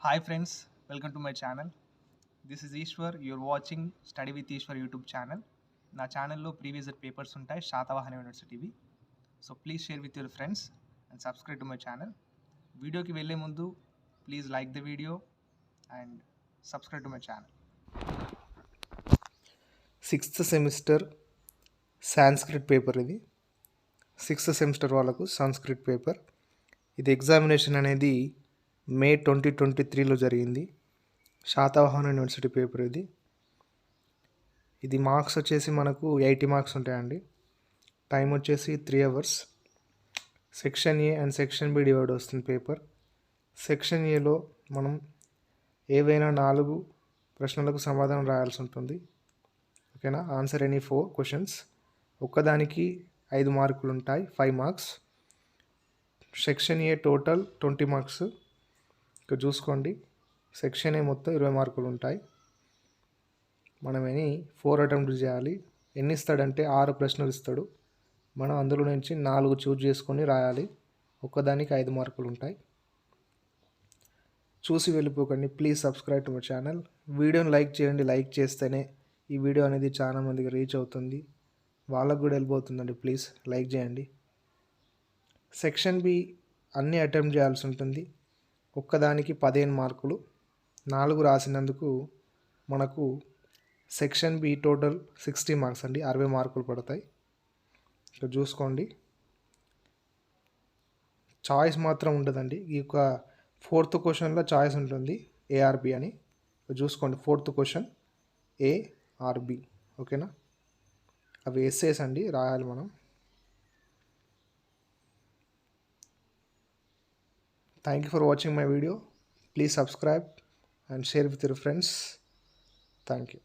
Hi friends, welcome to my channel. This is Ishwar. You're watching Study with Ishwar YouTube channel. నా ఛానల్లో previous papers ఉంటాయి శాతవాహన యూనివర్సిటీవి. So please share with your friends and subscribe to my channel. వీడియోకి వెళ్ళే ముందు please like the video and subscribe to my channel. 6th semester Sanskrit paper. ఇది 6th semester వాళ్ళకు Sanskrit paper. ఇది ఎగ్జామినేషన్ అనేది మే 2023లో జరిగింది. శాతవాహన యూనివర్సిటీ పేపర్ ఇది. ఇది మార్క్స్ వచ్చేసి మనకు 80 మార్క్స్ ఉంటాయండి. టైం వచ్చేసి 3 hours. Section A and section B divide వస్తుంది పేపర్. సెక్షన్ ఏలో మనం ఏవైనా 4 ప్రశ్నలకు సమాధానం రాయాల్సి ఉంటుంది. ఓకేనా? Answer any 4 questions. ఒక్కదానికి 5 మార్కులు ఉంటాయి, 5 marks. Section A total 20 marks. ఇక్కడ చూసుకోండి, సెక్షన్ ఏ మొత్తం 20 మార్కులు ఉంటాయి. మనం 4 అటెంప్ట్ చేయాలి. ఎన్ని ఇస్తాడంటే 6 ప్రశ్నలు ఇస్తాడు. మనం అందులో నుంచి 4 చూజ్ చేసుకొని రాయాలి. ఒక్కదానికి 5 మార్కులు ఉంటాయి. చూసి వెళ్ళిపోకండి. Please subscribe to my channel. వీడియోని లైక్ చేయండి. లైక్ చేస్తేనే ఈ వీడియో అనేది చాలా మందికి రీచ్ అవుతుంది, వాళ్ళకు కూడా వెళ్ళిపోతుందండి. ప్లీజ్ లైక్ చేయండి. సెక్షన్ బి అన్నీ అటెంప్ట్ చేయాల్సి ఉంటుంది. ఒక్కదానికి 15 మార్కులు. 4 రాసినందుకు మనకు సెక్షన్ బి టోటల్ 60 మార్క్స్ అండి, 60 మార్కులు పడతాయి. ఇక్కడ చూసుకోండి, చాయిస్ మాత్రం ఉండదండి. ఈ యొక్క 4th క్వశ్చన్లో చాయిస్ ఉంటుంది, ఏఆర్బి అని. చూసుకోండి, 4th క్వశ్చన్ ఏఆర్బి. ఓకేనా? అవి ఎస్సేస్ అండి, రాయాలి మనం. Thank you for watching my video. Please subscribe and share with your friends. Thank you.